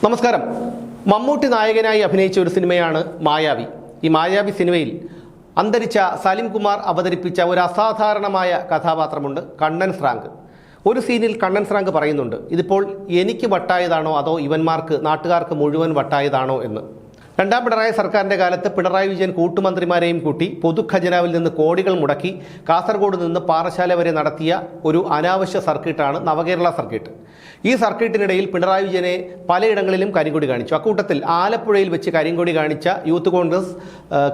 നമസ്കാരം. മമ്മൂട്ടി നായകനായി അഭിനയിച്ച ഒരു സിനിമയാണ് മായാവി. ഈ മായാവി സിനിമയിൽ അന്തരിച്ച സലിം കുമാർ അവതരിപ്പിച്ച ഒരു അസാധാരണമായ കഥാപാത്രമുണ്ട്, കണ്ണൻ ഫ്രാങ്ക്. ഒരു സീനിൽ കണ്ണൻ ഫ്രാങ്ക് പറയുന്നുണ്ട്, ഇതിപ്പോൾ എനിക്ക് വട്ടായതാണോ അതോ ഇവന്മാർക്ക് നാട്ടുകാർക്ക് മുഴുവൻ വട്ടായതാണോ എന്ന്. രണ്ടാം പിണറായി സർക്കാരിൻ്റെ കാലത്ത് പിണറായി വിജയൻ കൂട്ടുമന്ത്രിമാരെയും കൂട്ടി പൊതുഖജനാവിൽ നിന്ന് കോടികൾ മുടക്കി കാസർഗോഡ് നിന്ന് പാറശാല വരെ നടത്തിയ ഒരു അനാവശ്യ സർക്കിട്ടാണ് നവകേരള സർക്കിട്ട്. ഈ സർക്കിട്ടിനിടയിൽ പിണറായി വിജയനെ പലയിടങ്ങളിലും കരിങ്കൊടി കാണിച്ചു. അക്കൂട്ടത്തിൽ ആലപ്പുഴയിൽ വെച്ച് കരിങ്കൊടി കാണിച്ച യൂത്ത് കോൺഗ്രസ്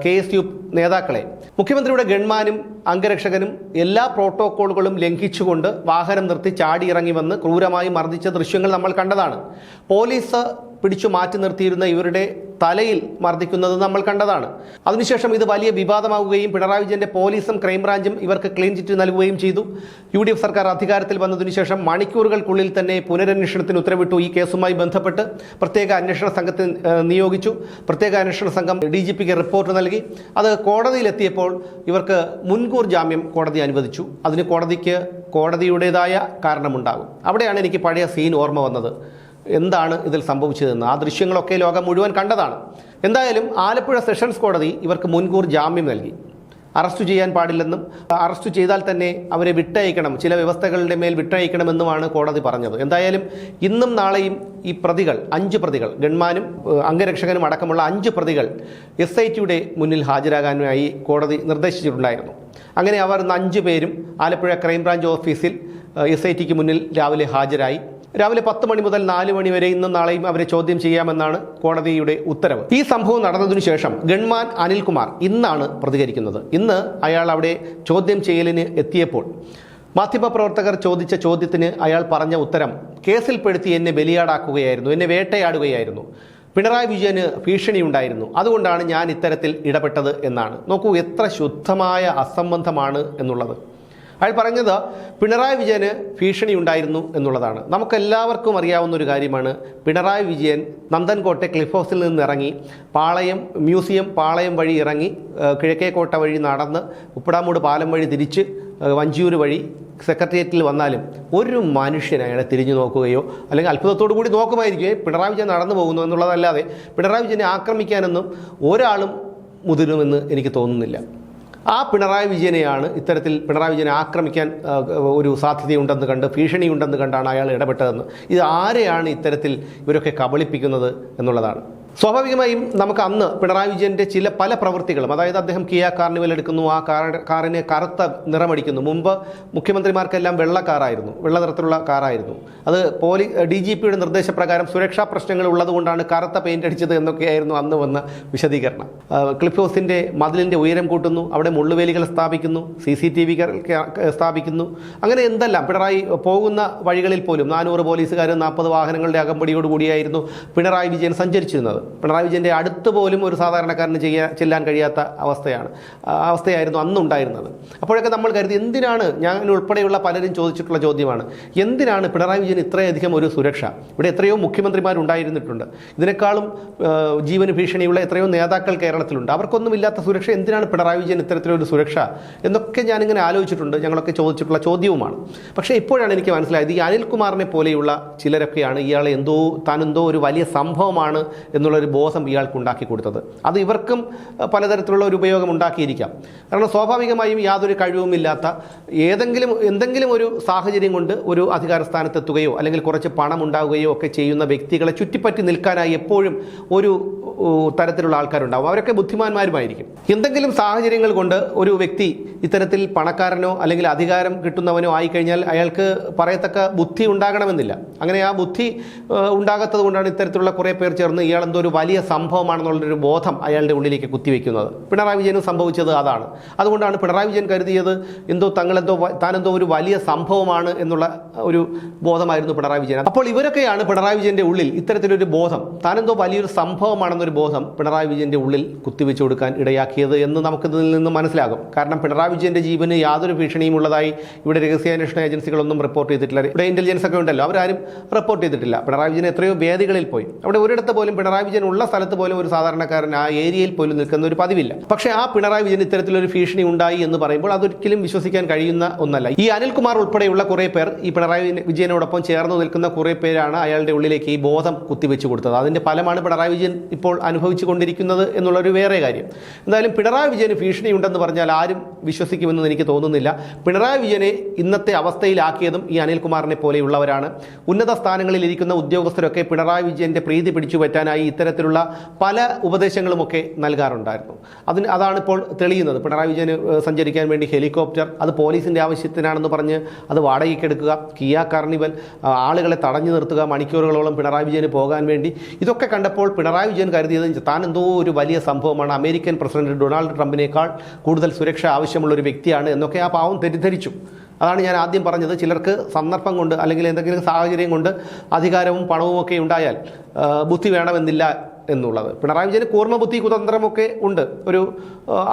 KSU നേതാക്കളെ മുഖ്യമന്ത്രിയുടെ ഗൺമാനും അംഗരക്ഷകനും എല്ലാ പ്രോട്ടോക്കോളുകളും ലംഘിച്ചുകൊണ്ട് വാഹനം നിർത്തി ചാടി ഇറങ്ങി വന്ന് ക്രൂരമായി മർദ്ദിച്ച ദൃശ്യങ്ങൾ നമ്മൾ കണ്ടതാണ്. പോലീസ് പിടിച്ചു മാറ്റി നിർത്തിയിരുന്ന ഇവരുടെ തലയിൽ മർദ്ദിക്കുന്നത് നമ്മൾ കണ്ടതാണ്. അതിനുശേഷം ഇത് വലിയ വിവാദമാവുകയും പിണറായി വിജയന്റെ പോലീസും ക്രൈംബ്രാഞ്ചും ഇവർക്ക് ക്ലീൻ ചിറ്റ് നൽകുകയും ചെയ്തു. UDF സർക്കാർ അധികാരത്തിൽ വന്നതിനു ശേഷം മണിക്കൂറുകൾക്കുള്ളിൽ തന്നെ പുനരന്വേഷണത്തിന് ഉത്തരവിട്ടു. ഈ കേസുമായി ബന്ധപ്പെട്ട് പ്രത്യേക അന്വേഷണ സംഘത്തെ നിയോഗിച്ചു. പ്രത്യേക അന്വേഷണ സംഘം DGPക്ക് റിപ്പോർട്ട് നൽകി. അത് കോടതിയിലെത്തിയപ്പോൾ ഇവർക്ക് മുൻകൂർ ജാമ്യം കോടതി അനുവദിച്ചു. അതിന് കോടതിയുടേതായ കാരണമുണ്ടാകും. അവിടെയാണ് എനിക്ക് പഴയ സീൻ ഓർമ്മ വന്നത്. എന്താണ് ഇതിൽ സംഭവിച്ചതെന്ന് ആ ദൃശ്യങ്ങളൊക്കെ ലോകം മുഴുവൻ കണ്ടതാണ്. എന്തായാലും ആലപ്പുഴ സെഷൻസ് കോടതി ഇവർക്ക് മുൻകൂർ ജാമ്യം നൽകി. അറസ്റ്റ് ചെയ്യാൻ പാടില്ലെന്നും അറസ്റ്റ് ചെയ്താൽ തന്നെ അവരെ വിട്ടയക്കണം, ചില വ്യവസ്ഥകളുടെ മേൽ വിട്ടയക്കണമെന്നുമാണ് കോടതി പറഞ്ഞത്. എന്തായാലും ഇന്നും നാളെയും ഈ പ്രതികൾ 5 പ്രതികൾ, ഗൺമാനും അംഗരക്ഷകനും അടക്കമുള്ള 5 പ്രതികൾ SITയുടെ മുന്നിൽ ഹാജരാകാനായി കോടതി നിർദ്ദേശിച്ചിട്ടുണ്ടായിരുന്നു. അങ്ങനെ അവർ 5 പേരും ആലപ്പുഴ ക്രൈംബ്രാഞ്ച് ഓഫീസിൽ SITക്ക് മുന്നിൽ രാവിലെ ഹാജരായി. രാവിലെ 10 മണി മുതൽ 4 മണി വരെ ഇന്നും നാളെയും അവരെ ചോദ്യം ചെയ്യാമെന്നാണ് കോടതിയുടെ ഉത്തരവ്. ഈ സംഭവം നടന്നതിനു ശേഷം ഗൺമാൻ അനിൽകുമാർ ഇന്നാണ് പ്രതികരിക്കുന്നത്. ഇന്ന് അയാൾ അവിടെ ചോദ്യം ചെയ്യലിന് എത്തിയപ്പോൾ മാധ്യമപ്രവർത്തകർ ചോദിച്ച ചോദ്യത്തിന് അയാൾ പറഞ്ഞ ഉത്തരം, കേസിൽപ്പെടുത്തി എന്നെ ബലിയാടാക്കുകയായിരുന്നു, എന്നെ വേട്ടയാടുകയായിരുന്നു, പിണറായി വിജയന് ഭീഷണിയുണ്ടായിരുന്നു, അതുകൊണ്ടാണ് ഞാൻ ഇത്തരത്തിൽ ഇടപെട്ടത് എന്നാണ്. നോക്കൂ എത്ര ശുദ്ധമായ അസംബന്ധമാണ് എന്നുള്ളത്. അയാൾ പറഞ്ഞത് പിണറായി വിജയന് ഭീഷണി ഉണ്ടായിരുന്നു എന്നുള്ളതാണ്. നമുക്കെല്ലാവർക്കും അറിയാവുന്ന ഒരു കാര്യമാണ്. പിണറായി വിജയൻ നന്ദൻകോട്ടെ ക്ലിഫ് ഹൗസിൽ നിന്നിറങ്ങി മ്യൂസിയം പാളയം വഴി ഇറങ്ങി കിഴക്കേക്കോട്ട വഴി നടന്ന് ഉപ്പടാമൂട് പാലം വഴി തിരിച്ച് വഞ്ചിയൂർ വഴി സെക്രട്ടേറിയറ്റിൽ വന്നാലും ഒരു മനുഷ്യൻ അയാളെ തിരിഞ്ഞു നോക്കുകയോ അല്ലെങ്കിൽ അത്ഭുതത്തോടു കൂടി നോക്കുമായിരിക്കും പിണറായി വിജയൻ നടന്നു പോകുന്നു എന്നുള്ളതല്ലാതെ പിണറായി വിജയനെ ആക്രമിക്കാനൊന്നും ഒരാളും മുതിരുമെന്ന് എനിക്ക് തോന്നുന്നില്ല. ആ പിണറായി വിജയനെയാണ് ഇത്തരത്തിൽ പിണറായി വിജയനെ ആക്രമിക്കാൻ ഒരു സാധ്യതയുണ്ടെന്ന് കണ്ട് ഭീഷണിയുണ്ടെന്ന് കണ്ടാണ് അയാൾ ഇടപെട്ടതെന്ന്. ഇത് ആരെയാണ് ഇത്തരത്തിൽ ഇവരൊക്കെ കബളിപ്പിക്കുന്നത് എന്നുള്ളതാണ്. സ്വാഭാവികമായും നമുക്ക് അന്ന് പിണറായി വിജയൻ്റെ പല പ്രവൃത്തികളും, അതായത് അദ്ദേഹം കിയ കാർണിവൽ എടുക്കുന്നു, ആ കാറിനെ കറുത്ത നിറമടിക്കുന്നു. മുമ്പ് മുഖ്യമന്ത്രിമാർക്കെല്ലാം വെള്ള നിറത്തിലുള്ള കാറായിരുന്നു. അത് DGPയുടെ നിർദ്ദേശപ്രകാരം സുരക്ഷാ പ്രശ്നങ്ങൾ ഉള്ളതുകൊണ്ടാണ് കറുത്ത പെയിന്റ് അടിച്ചത് എന്നൊക്കെയായിരുന്നു അന്ന് വന്ന വിശദീകരണം. ക്ലിഫ് ഹൗസിൻ്റെ മതിലിൻ്റെ ഉയരം കൂട്ടുന്നു, അവിടെ മുള്ളുവേലികൾ സ്ഥാപിക്കുന്നു, CCTV സ്ഥാപിക്കുന്നു, അങ്ങനെ എന്തെല്ലാം. പിണറായി പോകുന്ന വഴികളിൽ പോലും 400 പോലീസുകാരും 40 വാഹനങ്ങളുടെ അകമ്പടിയോടുകൂടിയായിരുന്നു പിണറായി വിജയൻ സഞ്ചരിച്ചിരുന്നത്. പിണറായി വിജയൻ്റെ അടുത്ത് പോലും ഒരു സാധാരണക്കാരന് ചെല്ലാൻ കഴിയാത്ത അവസ്ഥയായിരുന്നു അന്നുണ്ടായിരുന്നത്. അപ്പോഴൊക്കെ നമ്മൾ കരുതി, എന്തിനാണ്, ഞാൻ ഉൾപ്പെടെയുള്ള പലരും ചോദിച്ചിട്ടുള്ള ചോദ്യമാണ്, എന്തിനാണ് പിണറായി വിജയൻ ഇത്രയധികം ഒരു സുരക്ഷ? ഇവിടെ എത്രയോ മുഖ്യമന്ത്രിമാരുണ്ടായിരുന്നിട്ടുണ്ട്, ഇതിനേക്കാളും ജീവന് ഭീഷണിയുള്ള എത്രയോ നേതാക്കൾ കേരളത്തിലുണ്ട്. അവർക്കൊന്നുമില്ലാത്ത സുരക്ഷ എന്തിനാണ് പിണറായി വിജയൻ ഇത്തരത്തിലൊരു സുരക്ഷ എന്നൊക്കെ ഞാനിങ്ങനെ ആലോചിച്ചിട്ടുണ്ട്. ഞങ്ങളൊക്കെ ചോദിച്ചിട്ടുള്ള ചോദ്യവുമാണ്. പക്ഷേ ഇപ്പോഴാണ് എനിക്ക് മനസ്സിലായത്, ഈ അനിൽകുമാറിനെ പോലെയുള്ള ചിലരൊക്കെയാണ് ഇയാളെ താനെന്തോ ഒരു വലിയ സംഭവമാണ് എന്നുള്ളൊരു ബോധം ഇയാൾക്ക് ഉണ്ടാക്കി കൊടുത്തത്. അത് ഇവർക്കും പലതരത്തിലുള്ള ഒരു ഉപയോഗം ഉണ്ടാക്കിയിരിക്കാം. കാരണം സ്വാഭാവികമായും യാതൊരു കഴിവുമില്ലാത്ത എന്തെങ്കിലും ഒരു സാഹചര്യം കൊണ്ട് ഒരു അധികാര സ്ഥാനത്തെത്തുകയോ അല്ലെങ്കിൽ കുറച്ച് പണം ഉണ്ടാവുകയോ ഒക്കെ ചെയ്യുന്ന വ്യക്തികളെ ചുറ്റിപ്പറ്റി നിൽക്കാനായി എപ്പോഴും ഒരു തരത്തിലുള്ള ആൾക്കാരുണ്ടാവും. അവരൊക്കെ ബുദ്ധിമാന്മാരുമായിരിക്കും. എന്തെങ്കിലും സാഹചര്യങ്ങൾ കൊണ്ട് ഒരു വ്യക്തി ഇത്തരത്തിൽ പണക്കാരനോ അല്ലെങ്കിൽ അധികാരം കിട്ടുന്നവനോ ആയിക്കഴിഞ്ഞാൽ അയാൾക്ക് പറയത്തക്ക ബുദ്ധി ഉണ്ടാകണമെന്നില്ല. അങ്ങനെ ആ ബുദ്ധി ഉണ്ടാകാത്തത് കൊണ്ടാണ് ഇത്തരത്തിലുള്ള കുറേ പേർ ചേർന്ന് ഇയാളെന്തോ ഒരു വലിയ സംഭവമാണെന്നുള്ളൊരു ബോധം അയാളുടെ ഉള്ളിലേക്ക് കുത്തിവെക്കുന്നത്. പിണറായി വിജയനും സംഭവിച്ചത് അതാണ്. അതുകൊണ്ടാണ് പിണറായി വിജയൻ കരുതിയത് താനെന്തോ ഒരു വലിയ സംഭവമാണ് എന്നുള്ള ഒരു ബോധമായിരുന്നു പിണറായി വിജയൻ. അപ്പോൾ ഇവരൊക്കെയാണ് പിണറായി വിജയൻ്റെ ഉള്ളിൽ ഇത്തരത്തിലൊരു ബോധം, താനെന്തോ വലിയൊരു സംഭവമാണെന്നൊരു ബോധം പിണറായി വിജയൻ്റെ ഉള്ളിൽ കുത്തിവെച്ചു കൊടുക്കാൻ ഇടയാക്കിയത് എന്ന് നമുക്കിതിൽ നിന്ന് മനസ്സിലാകും. കാരണം പിണറായി വിജയൻ്റെ ജീവന് യാതൊരു ഭീഷണിയും ഉള്ളതായി ഇവിടെ രഹസ്യാന്വേഷണ ഏജൻസികളൊന്നും റിപ്പോർട്ട് ചെയ്തിട്ടില്ല. ഇവിടെ ഇന്റലിജൻസ് ഒക്കെ ഉണ്ടല്ലോ, അവരാരും റിപ്പോർട്ട് ചെയ്തിട്ടില്ല. പിണറായി വിജയൻ എത്രയോ വേദികളിൽ പോയി, അവിടെ ഒരിടത്ത് പോലും പിണറായി വിജയൻ ഉള്ള സ്ഥലത്ത് പോലും ഒരു സാധാരണക്കാരൻ ആ ഏരിയയിൽ പോലും നിൽക്കുന്ന ഒരു പതിവില്ല. പക്ഷേ ആ പിണറായി വിജയൻ ഇത്തരത്തിലൊരു ഭീഷണി ഉണ്ടായി എന്ന് പറയുമ്പോൾ അതൊരിക്കലും വിശ്വസിക്കാൻ കഴിയുന്ന ഒന്നല്ല. ഈ അനിൽകുമാർ ഉൾപ്പെടെയുള്ള കുറേ പേർ, ഈ പിണറായി വിജയനോടൊപ്പം ചേർന്ന് നിൽക്കുന്ന കുറേ പേരാണ് അയാളുടെ ഉള്ളിലേക്ക് ഈ ബോധം കുത്തിവെച്ച് കൊടുത്തത്. അതിൻ്റെ ഫലമാണ് പിണറായി വിജയൻ ഇപ്പോൾ അനുഭവിച്ചു കൊണ്ടിരിക്കുന്നത് എന്നുള്ളൊരു വേറെ കാര്യം. എന്തായാലും പിണറായി വിജയന് ഭീഷണി ഉണ്ടെന്ന് പറഞ്ഞാൽ ആരും വിശ്വസിക്കുമെന്ന് എനിക്ക് തോന്നുന്നില്ല. പിണറായി വിജയനെ ഇന്നത്തെ അവസ്ഥയിലാക്കിയതും ഈ അനിൽകുമാറിനെ പോലെയുള്ളവരാണ്. ഉന്നത സ്ഥാനങ്ങളിൽ ഇരിക്കുന്ന ഉദ്യോഗസ്ഥരൊക്കെ പിണറായി വിജയന്റെ പ്രീതി പിടിച്ചു പറ്റാനായി ഇത്തരത്തിലുള്ള പല ഉപദേശങ്ങളുമൊക്കെ നൽകാറുണ്ടായിരുന്നു. അതാണ് ഇപ്പോൾ തെളിയുന്നത്. പിണറായി വിജയന് സഞ്ചരിക്കാൻ വേണ്ടി ഹെലികോപ്റ്റർ, അത് പോലീസിൻ്റെ ആവശ്യത്തിനാണെന്ന് പറഞ്ഞ് അത് വാടകയ്ക്കെടുക്കുക, കിയ കാർണിവൽ, ആളുകളെ തടഞ്ഞു നിർത്തുക മണിക്കൂറുകളോളം പിണറായി വിജയന് പോകാൻ വേണ്ടി. ഇതൊക്കെ കണ്ടപ്പോൾ പിണറായി വിജയൻ കരുതിയത് താൻ എന്തോ ഒരു വലിയ സംഭവമാണ്, അമേരിക്കൻ പ്രസിഡന്റ് ഡൊണാൾഡ് ട്രംപിനേക്കാൾ കൂടുതൽ സുരക്ഷ ആവശ്യമുള്ള ഒരു വ്യക്തിയാണ് എന്നൊക്കെ ആ പാവം തെറ്റിദ്ധരിച്ചു. അതാണ് ഞാൻ ആദ്യം പറഞ്ഞത്. ചിലർക്ക് സന്ദർഭം കൊണ്ട് അല്ലെങ്കിൽ എന്തെങ്കിലും സാഹചര്യം കൊണ്ട് അധികാരവും പണവും ഒക്കെ ഉണ്ടായാൽ ബുദ്ധി വേണമെന്നില്ല എന്നുള്ളത്. പിണറായി വിജയന് കൂർമ്മബുദ്ധി കുതന്ത്രമൊക്കെ ഉണ്ട്,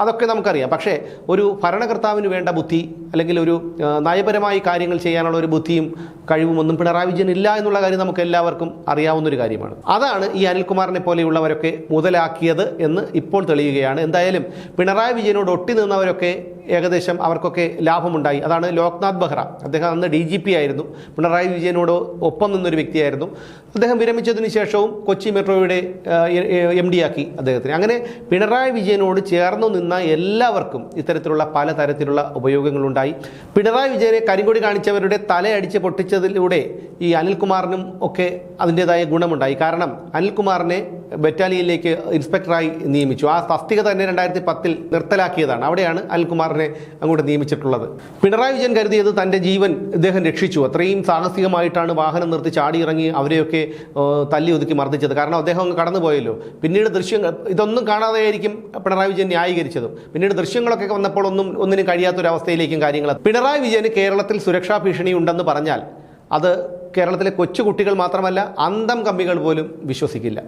അതൊക്കെ നമുക്കറിയാം. പക്ഷേ ഒരു ഭരണകർത്താവിന് വേണ്ട ബുദ്ധി അല്ലെങ്കിൽ ഒരു നയപരമായി കാര്യങ്ങൾ ചെയ്യാനുള്ള ഒരു ബുദ്ധിയും കഴിവുമൊന്നും പിണറായി വിജയൻ ഇല്ല എന്നുള്ള കാര്യം നമുക്ക് എല്ലാവർക്കും അറിയാവുന്നൊരു കാര്യമാണ്. അതാണ് ഈ അനിൽകുമാറിനെ പോലെയുള്ളവരൊക്കെ മുതലാക്കിയത് എന്ന് ഇപ്പോൾ തെളിയുകയാണ്. എന്തായാലും പിണറായി വിജയനോട് ഒട്ടി നിന്നവരൊക്കെ ഏകദേശം അവർക്കൊക്കെ ലാഭമുണ്ടായി. അതാണ് ലോക്നാഥ് ബെഹ്റ. അദ്ദേഹം അന്ന് DGP ആയിരുന്നു, പിണറായി വിജയനോട് ഒപ്പം നിന്നൊരു വ്യക്തിയായിരുന്നു. അദ്ദേഹം വിരമിച്ചതിന് ശേഷവും കൊച്ചി മെട്രോയുടെ MD ആക്കി അദ്ദേഹത്തിന്. അങ്ങനെ പിണറായി വിജയനോട് ചേർന്നു നിന്ന എല്ലാവർക്കും ഇത്തരത്തിലുള്ള പലതരത്തിലുള്ള ഉപയോഗങ്ങളുണ്ടായി. പിണറായി വിജയനെ കരിങ്കൊടി കാണിച്ചവരുടെ തലയടിച്ച് പൊട്ടിച്ചതിലൂടെ ഈ അനിൽകുമാറിനും ഒക്കെ അതിൻ്റെതായ ഗുണമുണ്ടായി. കാരണം അനിൽകുമാറിനെ ബറ്റാലിയനിലേക്ക് ഇൻസ്പെക്ടറായി നിയമിച്ചു. ആ തസ്തിക തന്നെ 2010 നിർത്തലാക്കിയതാണ്. അവിടെയാണ് അനിൽകുമാറിനെ അങ്ങോട്ട് നിയമിച്ചിട്ടുള്ളത്. പിണറായി വിജയൻ കരുതിയത് തൻ്റെ ജീവൻ ഇദ്ദേഹം രക്ഷിച്ചു. അത്രയും സാഹസികമായിട്ടാണ് വാഹനം നിർത്തി ചാടിയിറങ്ങി അവരെയൊക്കെ തല്ലി ഒതുക്കി മർദ്ദിച്ചത്. കാരണം അദ്ദേഹം അങ്ങ് കടന്നുപോയല്ലോ. പിന്നീട് ദൃശ്യങ്ങൾ ഇതൊന്നും കാണാതെയായിരിക്കും പിണറായി വിജയൻ ന്യായീകരിച്ചതും. പിന്നീട് ദൃശ്യങ്ങളൊക്കെ വന്നപ്പോൾ ഒന്നിനും കഴിയാത്തൊരവസ്ഥയിലേക്കും കാര്യങ്ങൾ. പിണറായി വിജയന് കേരളത്തിൽ സുരക്ഷാ ഭീഷണി ഉണ്ടെന്ന് പറഞ്ഞാൽ അത് കേരളത്തിലെ കൊച്ചുകുട്ടികൾ മാത്രമല്ല, അന്തം കമ്മികൾ പോലും വിശ്വസിക്കില്ല.